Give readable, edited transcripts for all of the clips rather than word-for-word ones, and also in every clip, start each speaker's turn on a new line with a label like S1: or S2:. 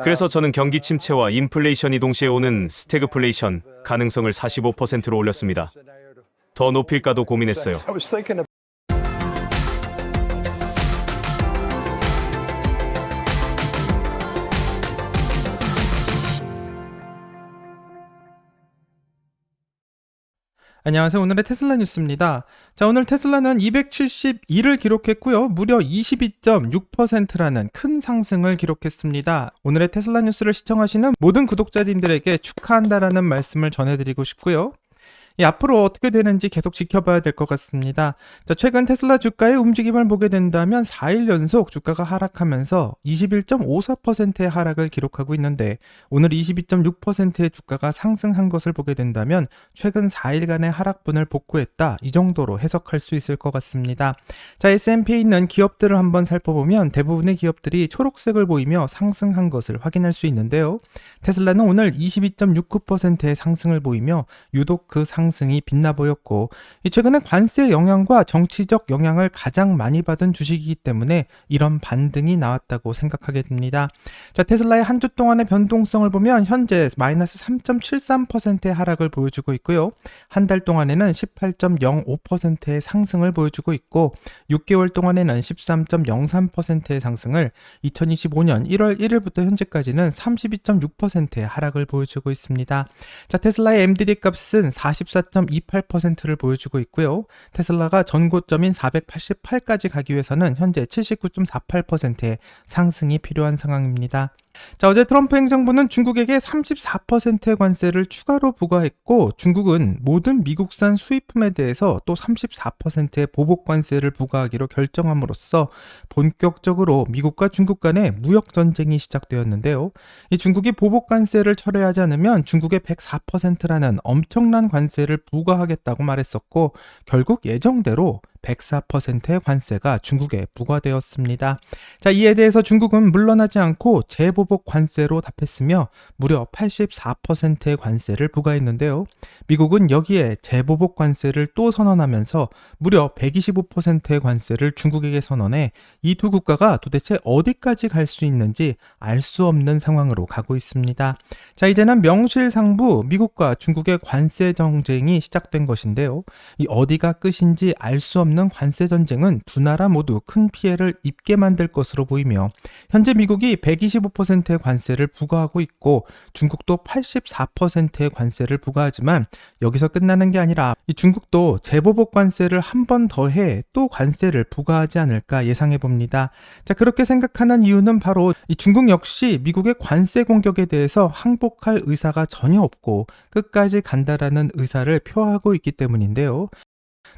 S1: 그래서 저는 경기 침체와 인플레이션이 동시에 오는 스태그플레이션 가능성을 45%로 올렸습니다. 더 높일까도 고민했어요.
S2: 안녕하세요. 오늘의 테슬라 뉴스입니다. 자, 오늘 테슬라는 272를 기록했고요. 무려 22.6%라는 큰 상승을 기록했습니다. 오늘의 테슬라 뉴스를 시청하시는 모든 구독자님들에게 축하한다라는 말씀을 전해드리고 싶고요. 앞으로 어떻게 되는지 계속 지켜봐야 될 것 같습니다. 자, 최근 테슬라 주가의 움직임을 보게 된다면 4일 연속 주가가 하락하면서 21.54%의 하락을 기록하고 있는데, 오늘 22.6%의 주가가 상승한 것을 보게 된다면 최근 4일간의 하락분을 복구했다, 이 정도로 해석할 수 있을 것 같습니다. 자, S&P에 있는 기업들을 한번 살펴보면 대부분의 기업들이 초록색을 보이며 상승한 것을 확인할 수 있는데요. 테슬라는 오늘 22.69%의 상승을 보이며 유독 그 상승이 빛나 보였고, 최근에 관세 영향과 정치적 영향을 가장 많이 받은 주식이기 때문에 이런 반등이 나왔다고 생각하게 됩니다. 자, 테슬라의 한 주 동안의 변동성을 보면 현재 마이너스 3.73%의 하락을 보여주고 있고요. 한 달 동안에는 18.05%의 상승을 보여주고 있고, 6개월 동안에는 13.03%의 상승을, 2025년 1월 1일부터 현재까지는 32.6%의 하락을 보여주고 있습니다. 자, 테슬라의 MDD 값은 44.28%를 보여주고 있고요. 테슬라가 전고점인 488까지 가기 위해서는 현재 79.48%의 상승이 필요한 상황입니다. 자, 어제 트럼프 행정부는 중국에게 34%의 관세를 추가로 부과했고, 중국은 모든 미국산 수입품에 대해서 또 34%의 보복 관세를 부과하기로 결정함으로써 본격적으로 미국과 중국 간의 무역 전쟁이 시작되었는데요. 이 중국이 보복 관세를 철회하지 않으면 중국의 104%라는 엄청난 관세를 부과하겠다고 말했었고, 결국 예정대로 104%의 관세가 중국에 부과되었습니다. 자, 이에 대해서 중국은 물러나지 않고 재보복 관세로 답했으며 무려 84%의 관세를 부과했는데요. 미국은 여기에 재보복 관세를 또 선언하면서 무려 125%의 관세를 중국에게 선언해 이 두 국가가 도대체 어디까지 갈 수 있는지 알 수 없는 상황으로 가고 있습니다. 자, 이제는 명실상부 미국과 중국의 관세 정쟁이 시작된 것인데요. 이 어디가 끝인지 알 수 없는 관세 전쟁은 두 나라 모두 큰 피해를 입게 만들 것으로 보이며, 현재 미국이 125%의 관세를 부과하고 있고 중국도 84%의 관세를 부과하지만 여기서 끝나는 게 아니라 이 중국도 재보복 관세를 한 번 더 해 또 관세를 부과하지 않을까 예상해 봅니다. 자, 그렇게 생각하는 이유는 바로 이 중국 역시 미국의 관세 공격에 대해서 항복할 의사가 전혀 없고 끝까지 간다라는 의사를 표하고 있기 때문인데요.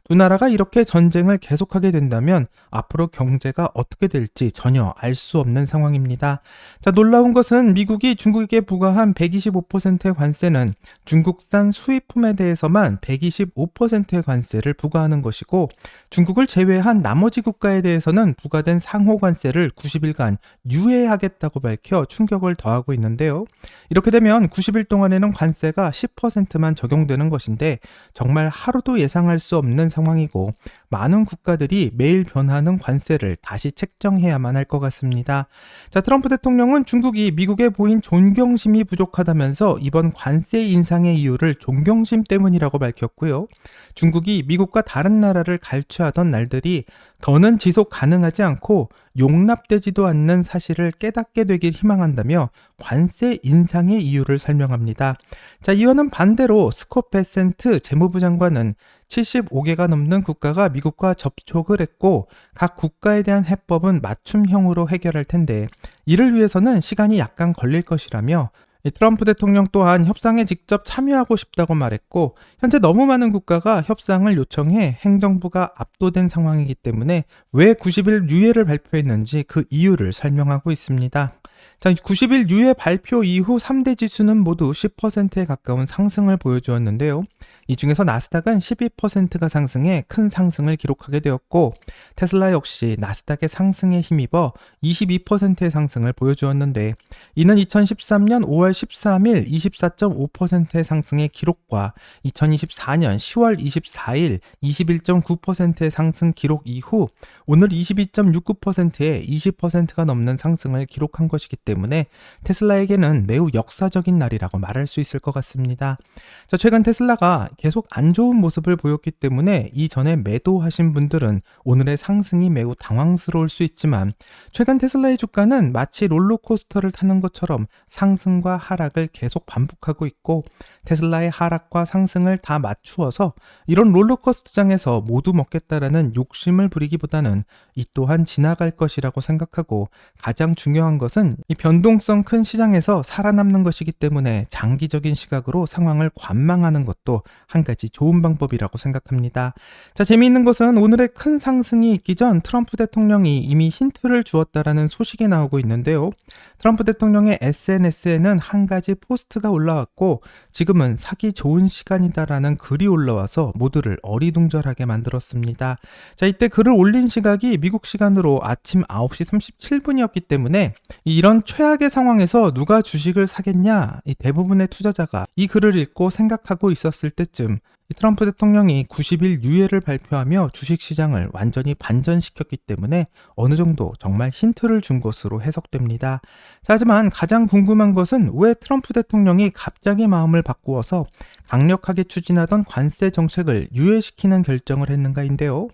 S2: 두 나라가 이렇게 전쟁을 계속하게 된다면 앞으로 경제가 어떻게 될지 전혀 알 수 없는 상황입니다. 자, 놀라운 것은 미국이 중국에게 부과한 125%의 관세는 중국산 수입품에 대해서만 125%의 관세를 부과하는 것이고, 중국을 제외한 나머지 국가에 대해서는 부과된 상호 관세를 90일간 유예하겠다고 밝혀 충격을 더하고 있는데요. 이렇게 되면 90일 동안에는 관세가 10%만 적용되는 것인데 정말 하루도 예상할 수 없는 상황이고, 많은 국가들이 매일 변하는 관세를 다시 책정해야만 할 것 같습니다. 자, 트럼프 대통령은 중국이 미국에 보인 존경심이 부족하다면서 이번 관세 인상의 이유를 존경심 때문이라고 밝혔고요. 중국이 미국과 다른 나라를 갈취하던 날들이 더는 지속 가능하지 않고 용납되지도 않는 사실을 깨닫게 되길 희망한다며 관세 인상의 이유를 설명합니다. 자, 이와는 반대로 스콧 베센트 재무부 장관은 75개가 넘는 국가가 미국과 접촉을 했고 각 국가에 대한 해법은 맞춤형으로 해결할 텐데 이를 위해서는 시간이 약간 걸릴 것이라며, 트럼프 대통령 또한 협상에 직접 참여하고 싶다고 말했고, 현재 너무 많은 국가가 협상을 요청해 행정부가 압도된 상황이기 때문에 왜 90일 유예를 발표했는지 그 이유를 설명하고 있습니다. 자, 90일 유예 발표 이후 3대 지수는 모두 10%에 가까운 상승을 보여주었는데요. 이 중에서 나스닥은 12%가 상승해 큰 상승을 기록하게 되었고, 테슬라 역시 나스닥의 상승에 힘입어 22%의 상승을 보여주었는데, 이는 2013년 5월 13일 24.5%의 상승의 기록과 2024년 10월 24일 21.9%의 상승 기록 이후 오늘 22.69%의 20%가 넘는 상승을 기록한 것이기 때문에 때문에 테슬라에게는 매우 역사적인 날이라고 말할 수 있을 것 같습니다. 자, 최근 테슬라가 계속 안 좋은 모습을 보였기 때문에 이전에 매도하신 분들은 오늘의 상승이 매우 당황스러울 수 있지만 최근 테슬라의 주가는 마치 롤러코스터를 타는 것처럼 상승과 하락을 계속 반복하고 있고 테슬라의 하락과 상승을 다 맞추어서 이런 롤러코스터장에서 모두 먹겠다라는 욕심을 부리기보다는 이 또한 지나갈 것이라고 생각하고 가장 중요한 것은 이 변동성 큰 시장에서 살아남는 것이기 때문에 장기적인 시각으로 상황을 관망하는 것도 한 가지 좋은 방법이라고 생각합니다. 자, 재미있는 것은 오늘의 큰 상승이 있기 전 트럼프 대통령이 이미 힌트를 주었다라는 소식이 나오고 있는데요. 트럼프 대통령의 SNS에는 한 가지 포스트가 올라왔고 지금은 사기 좋은 시간이다라는 글이 올라와서 모두를 어리둥절하게 만들었습니다. 자, 이때 글을 올린 시각이 미국 시간으로 아침 9시 37분이었기 때문에 이런 최악의 상황에서 누가 주식을 사겠냐? 이 대부분의 투자자가 이 글을 읽고 생각하고 있었을 때쯤 트럼프 대통령이 90일 유예를 발표하며 주식시장을 완전히 반전시켰기 때문에 어느 정도 정말 힌트를 준 것으로 해석됩니다. 자, 하지만 가장 궁금한 것은 왜 트럼프 대통령이 갑자기 마음을 바꾸어서 강력하게 추진하던 관세 정책을 유예시키는 결정을 했는가인데요.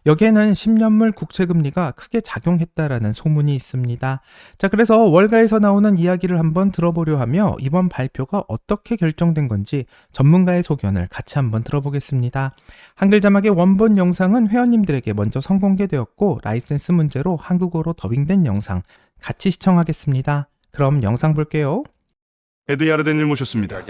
S2: 여기에는 10년물 국채금리가 크게 작용했다라는 소문이 있습니다. 자, 그래서 월가에서 나오는 이야기를 한번 들어보려 하며 이번 발표가 어떻게 결정된 건지 전문가의 소견을 같이 한번 들어보겠습니다. 한글 자막의 원본 영상은 회원님들에게 먼저 선공개되었고 라이센스 문제로 한국어로 더빙된 영상 같이 시청하겠습니다. 그럼 영상 볼게요.
S3: 에드 야르덴을 모셨습니다.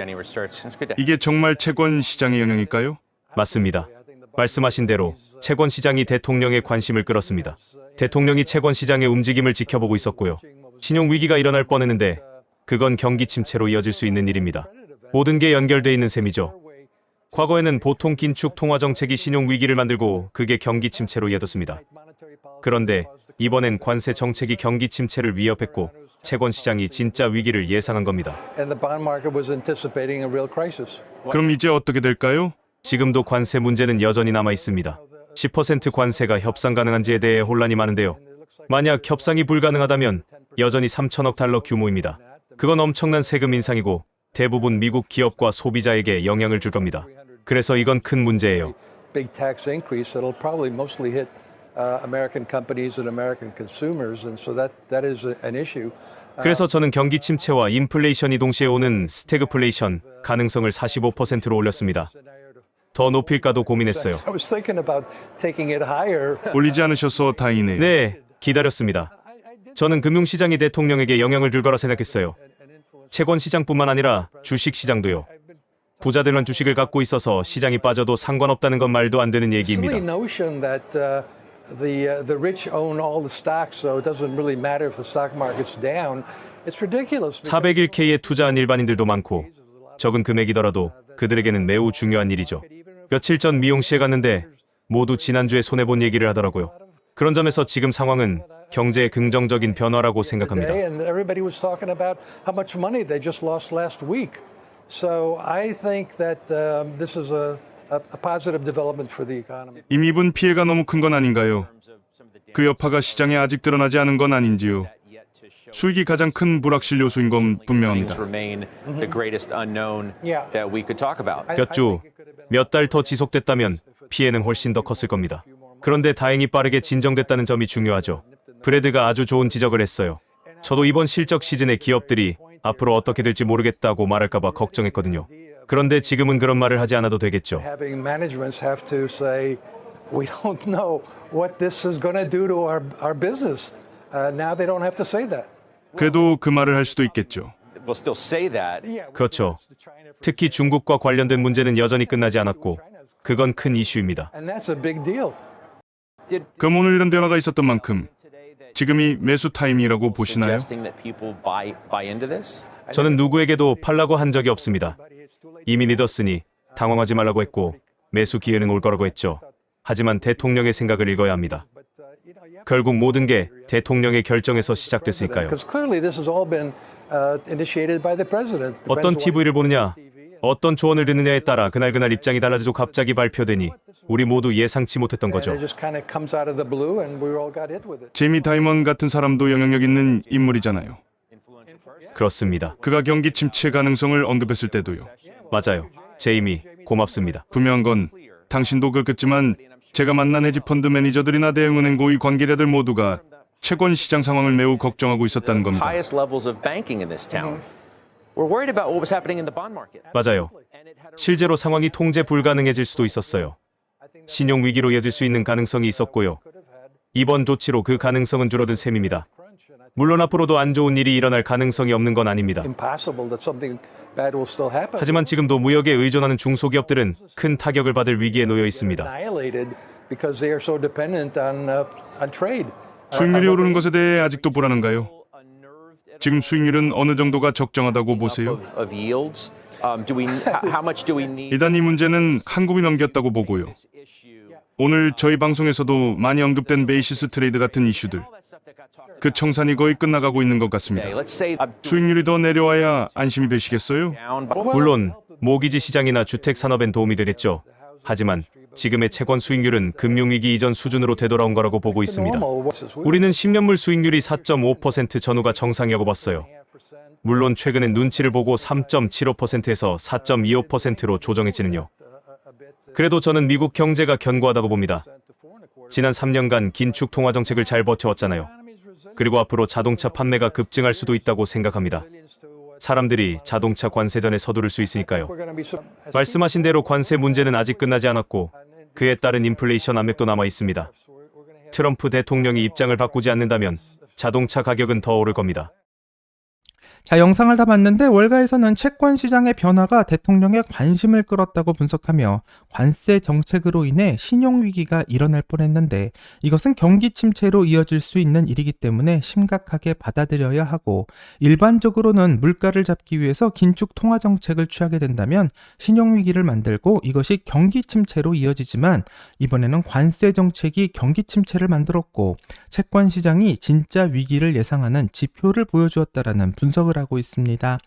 S3: 이게 정말 채권 시장의 영향일까요?
S1: 맞습니다. 말씀하신 대로 채권 시장이 대통령의 관심을 끌었습니다. 대통령이 채권 시장의 움직임을 지켜보고 있었고요. 신용 위기가 일어날 뻔했는데 그건 경기 침체로 이어질 수 있는 일입니다. 모든 게 연결돼 있는 셈이죠. 과거에는 보통 긴축 통화 정책이 신용 위기를 만들고 그게 경기 침체로 이어졌습니다. 그런데 이번엔 관세 정책이 경기 침체를 위협했고 채권 시장이 진짜 위기를 예상한 겁니다.
S3: 그럼 이제 어떻게 될까요?
S1: 지금도 관세 문제는 여전히 남아 있습니다. 10% 관세가 협상 가능한지에 대해 혼란이 많은데요. 만약 협상이 불가능하다면 여전히 3천억 달러 규모입니다. 그건 엄청난 세금 인상이고 대부분 미국 기업과 소비자에게 영향을 줄 겁니다. 그래서 이건 큰 문제예요. 그래서 저는 경기 침체와 인플레이션이 동시에 오는 스태그플레이션 가능성을 45%로 올렸습니다. 더 높일까도 고민했어요.
S3: 올리지 않으셔서 다행이네요.
S1: 네, 기다렸습니다. 저는 금융시장이 대통령에게 영향을 줄 거라 생각했어요. 채권 시장뿐만 아니라 주식 시장도요. 부자들만 주식을 갖고 있어서 시장이 빠져도 상관없다는 건 말도 안 되는 얘기입니다. 401K에 투자한 일반인들도 많고 적은 금액이더라도 그들에게는 매우 중요한 일이죠. 며칠 전 미용실에 갔는데 모두 지난주에 손해본 얘기를 하더라고요. 그런 점에서 지금 상황은 경제의 긍정적인 변화라고 생각합니다.
S3: 이미 입은 피해가 너무 큰 건 아닌가요? 그 여파가 시장에 아직 드러나지 않은 건 아닌지요? 수익이 가장 큰 불확실 요소인 건 분명합니다.
S1: 몇 주, 몇 달 더 지속됐다면 피해는 훨씬 더 컸을 겁니다. 그런데 다행히 빠르게 진정됐다는 점이 중요하죠. 브래드가 아주 좋은 지적을 했어요. 저도 이번 실적 시즌에 기업들이 앞으로 어떻게 될지 모르겠다고 말할까봐 걱정했거든요. 그런데 지금은 그런 말을 하지 않아도 되겠죠.
S3: 그래도 그 말을 할 수도 있겠죠.
S1: 그렇죠. 특히 중국과 관련된 문제는 여전히 끝나지 않았고 그건 큰 이슈입니다.
S3: 그럼 오늘 이런 변화가 있었던 만큼 지금이 매수 타임이라고 보시나요?
S1: 저는 누구에게도 팔라고 한 적이 없습니다. 이미 믿었으니 당황하지 말라고 했고 매수 기회는 올 거라고 했죠. 하지만 대통령의 생각을 읽어야 합니다. 결국 모든 게 대통령의 결정에서 시작됐으니까요. 어떤 TV를 보느냐, 어떤 조언을 듣느냐에 따라 그날 입장이 달라지고 갑자기 발표되니 우리 모두 예상치 못했던 거죠.
S3: 제이미 다이먼 같은 사람도 영향력 있는 인물이잖아요.
S1: 그렇습니다.
S3: 그가 경기 침체 가능성을 언급했을 때도요.
S1: 맞아요. 제이미, 고맙습니다.
S3: 분명한 건 당신도 그렇겠지만 제가 만난 헤지펀드 매니저들이나 대형은행 고위 관계자들 모두가 채권 시장 상황을 매우 걱정하고 있었다는 겁니다.
S4: highest levels of banking in this town. We're worried about what was happening in the bond market.
S1: 맞아요. 실제로 상황이 통제 불가능해질 수도 있었어요. 신용 위기로 이어질 수 있는 가능성이 있었고요. 이번 조치로 그 가능성은 줄어든 셈입니다. 물론 앞으로도 안 좋은 일이 일어날 가능성이 없는 건 아닙니다.
S5: impossible that something bad will still happen.
S1: 하지만 지금도 무역에 의존하는 중소기업들은 큰 타격을 받을 위기에 놓여 있습니다.
S5: Annihilated because they are so dependent on trade.
S3: 수익률이 오르는 것에 대해 아직도 불안한가요? 지금 수익률은 어느 정도가 적정하다고 보세요?
S4: Of yields. How much do we need?
S3: 일단 이 문제는 한국이 넘겼다고 보고요. 오늘 저희 방송에서도 많이 언급된 베이시스 트레이드 같은 이슈들, 그 청산이 거의 끝나가고 있는 것 같습니다.
S4: Let's say
S3: 수익률이 더 내려와야 안심이 되시겠어요?
S4: down by
S1: 물론 모기지 시장이나 주택 산업엔 도움이 되겠죠. 하지만 지금의 채권 수익률은 금융위기 이전 수준으로 되돌아온 거라고 보고 있습니다. 우리는 10년물 수익률이 4.5% 전후가 정상이라고 봤어요. 물론 최근엔 눈치를 보고 3.75%에서 4.25%로 조정했지는요. 그래도 저는 미국 경제가 견고하다고 봅니다. 지난 3년간 긴축 통화 정책을 잘 버텨왔잖아요. 그리고 앞으로 자동차 판매가 급증할 수도 있다고 생각합니다. 사람들이 자동차 관세전에 서두를 수 있으니까요. 말씀하신 대로 관세 문제는 아직 끝나지 않았고 그에 따른 인플레이션 압력도 남아 있습니다. 트럼프 대통령이 입장을 바꾸지 않는다면 자동차 가격은 더 오를 겁니다.
S2: 자, 영상을 다 봤는데 월가에서는 채권 시장의 변화가 대통령의 관심을 끌었다고 분석하며 관세 정책으로 인해 신용 위기가 일어날 뻔했는데 이것은 경기 침체로 이어질 수 있는 일이기 때문에 심각하게 받아들여야 하고 일반적으로는 물가를 잡기 위해서 긴축 통화 정책을 취하게 된다면 신용 위기를 만들고 이것이 경기 침체로 이어지지만 이번에는 관세 정책이 경기 침체를 만들었고 채권 시장이 진짜 위기를 예상하는 지표를 보여주었다라는 분석을 하고 있습니다.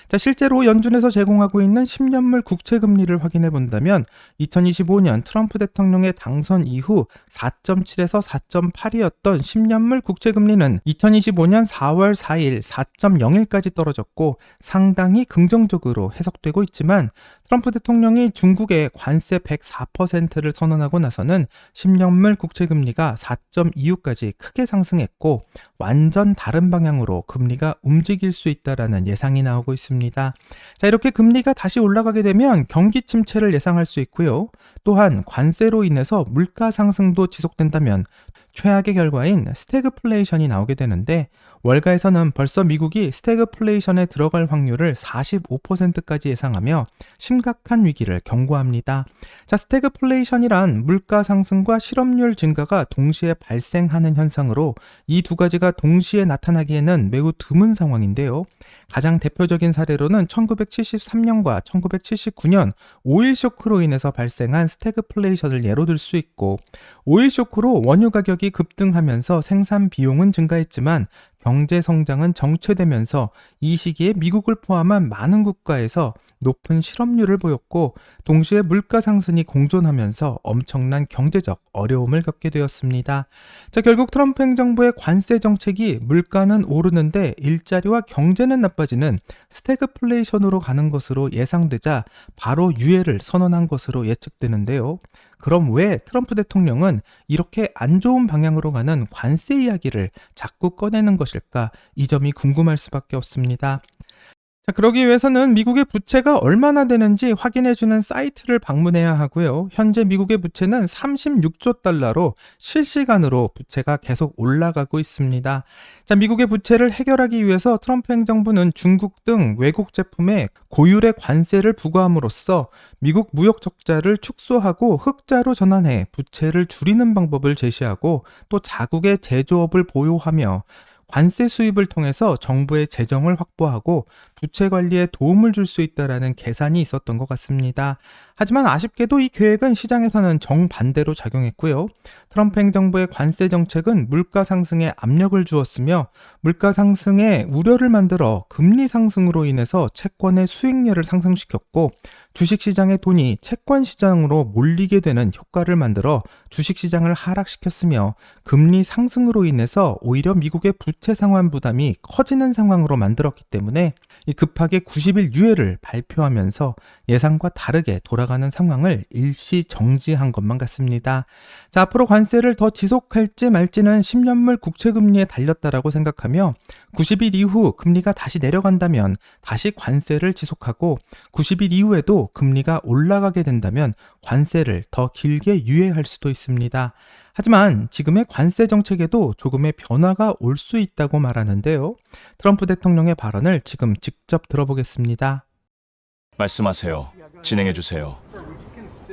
S2: 자, 실제로 연준에서 제공하고 있는 10년물 국채 금리를 확인해 본다면 2025년 트럼프 대통령의 당선 이후 4.7에서 4.8이었던 10년물 국채 금리는 2025년 4월 4일 4.01까지 떨어졌고 상당히 긍정적으로 해석되고 있지만 트럼프 대통령이 중국에 관세 104%를 선언하고 나서는 10년물 국채 금리가 4.25까지 크게 상승했고 완전 다른 방향으로 금리가 움직일 수 있다라는 예상이 나오고 있습니다. 자, 이렇게 금리가 다시 올라가게 되면 경기 침체를 예상할 수 있고요. 또한 관세로 인해서 물가 상승도 지속된다면 최악의 결과인 스태그플레이션이 나오게 되는데 월가에서는 벌써 미국이 스태그플레이션에 들어갈 확률을 45%까지 예상하며 심각한 위기를 경고합니다. 자, 스태그플레이션이란 물가 상승과 실업률 증가가 동시에 발생하는 현상으로 이 두 가지가 동시에 나타나기에는 매우 드문 상황인데요. 가장 대표적인 사례로는 1973년과 1979년 오일 쇼크로 인해서 발생한 스태그플레이션을 예로 들 수 있고 오일 쇼크로 원유 가격이 급등하면서 생산 비용은 증가했지만 경제 성장은 정체되면서 이 시기에 미국을 포함한 많은 국가에서 높은 실업률을 보였고 동시에 물가 상승이 공존하면서 엄청난 경제적 어려움을 겪게 되었습니다. 자, 결국 트럼프 행정부의 관세 정책이 물가는 오르는데 일자리와 경제는 나빠지는 스태그플레이션으로 가는 것으로 예상되자 바로 유예를 선언한 것으로 예측되는데요. 그럼 왜 트럼프 대통령은 이렇게 안 좋은 방향으로 가는 관세 이야기를 자꾸 꺼내는 것일까? 이 점이 궁금할 수밖에 없습니다. 자, 그러기 위해서는 미국의 부채가 얼마나 되는지 확인해주는 사이트를 방문해야 하고요. 현재 미국의 부채는 36조 달러로 실시간으로 부채가 계속 올라가고 있습니다. 자, 미국의 부채를 해결하기 위해서 트럼프 행정부는 중국 등 외국 제품에 고율의 관세를 부과함으로써 미국 무역 적자를 축소하고 흑자로 전환해 부채를 줄이는 방법을 제시하고 또 자국의 제조업을 보호하며 관세 수입을 통해서 정부의 재정을 확보하고 부채 관리에 도움을 줄 수 있다라는 계산이 있었던 것 같습니다. 하지만 아쉽게도 이 계획은 시장에서는 정반대로 작용했고요. 트럼프 행정부의 관세 정책은 물가 상승에 압력을 주었으며 물가 상승에 우려를 만들어 금리 상승으로 인해서 채권의 수익률을 상승시켰고 주식시장의 돈이 채권시장으로 몰리게 되는 효과를 만들어 주식시장을 하락시켰으며 금리 상승으로 인해서 오히려 미국의 부채 상환 부담이 커지는 상황으로 만들었기 때문에 이 급하게 90일 유예를 발표하면서 예상과 다르게 돌아가는 상황을 일시 정지한 것만 같습니다. 자, 앞으로 관세를 더 지속할지 말지는 10년물 국채금리에 달렸다라고 생각하며 90일 이후 금리가 다시 내려간다면 다시 관세를 지속하고 90일 이후에도 금리가 올라가게 된다면 관세를 더 길게 유예할 수도 있습니다. 하지만 지금의 관세 정책에도 조금의 변화가 올 수 있다고 말하는데요. 트럼프 대통령의 발언을 지금 직접 들어보겠습니다.
S6: 말씀하세요. 진행해 주세요.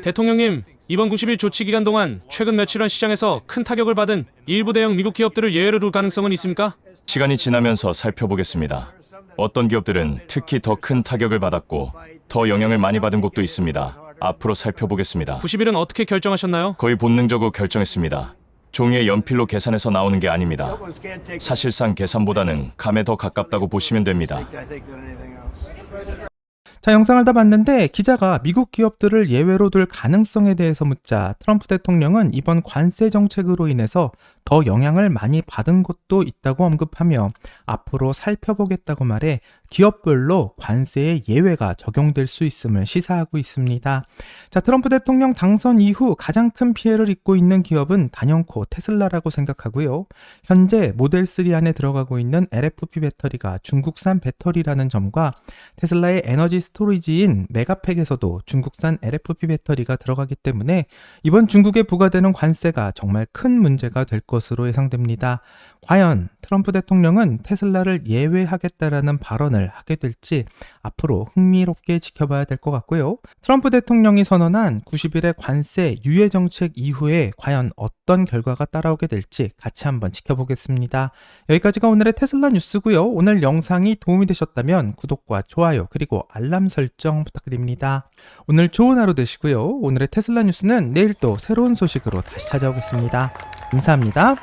S1: 대통령님, 이번 90일 조치 기간 동안 최근 며칠간 시장에서 큰 타격을 받은 일부 대형 미국 기업들을 예외로 둘 가능성은 있습니까?
S6: 시간이 지나면서 살펴보겠습니다. 어떤 기업들은 특히 더 큰 타격을 받았고 더 영향을 많이 받은 곳도 있습니다. 앞으로 살펴보겠습니다.
S1: 90일은 어떻게 결정하셨나요?
S6: 거의 본능적으로 결정했습니다. 종이에 연필로 계산해서 나오는 게 아닙니다. 사실상 계산보다는 감에 더 가깝다고 보시면 됩니다.
S2: 자, 영상을 다 봤는데 기자가 미국 기업들을 예외로 둘 가능성에 대해서 묻자 트럼프 대통령은 이번 관세 정책으로 인해서 더 영향을 많이 받은 곳도 있다고 언급하며 앞으로 살펴보겠다고 말해 기업별로 관세의 예외가 적용될 수 있음을 시사하고 있습니다. 자, 트럼프 대통령 당선 이후 가장 큰 피해를 입고 있는 기업은 단연코 테슬라라고 생각하고요. 현재 모델 3 안에 들어가고 있는 LFP 배터리가 중국산 배터리라는 점과 테슬라의 에너지 스토리지인 메가팩에서도 중국산 LFP 배터리가 들어가기 때문에 이번 중국에 부과되는 관세가 정말 큰 문제가 될 것으로 예상됩니다. 과연 트럼프 대통령은 테슬라를 예외하겠다라는 발언을 하게 될지 앞으로 흥미롭게 지켜봐야 될 것 같고요. 트럼프 대통령이 선언한 90일의 관세 유예 정책 이후에 과연 어떤 결과가 따라오게 될지 같이 한번 지켜보겠습니다. 여기까지가 오늘의 테슬라 뉴스고요. 오늘 영상이 도움이 되셨다면 구독과 좋아요 그리고 알람 설정 부탁드립니다. 오늘 좋은 하루 되시고요. 오늘의 테슬라 뉴스는 내일 또 새로운 소식으로 다시 찾아오겠습니다. 감사합니다.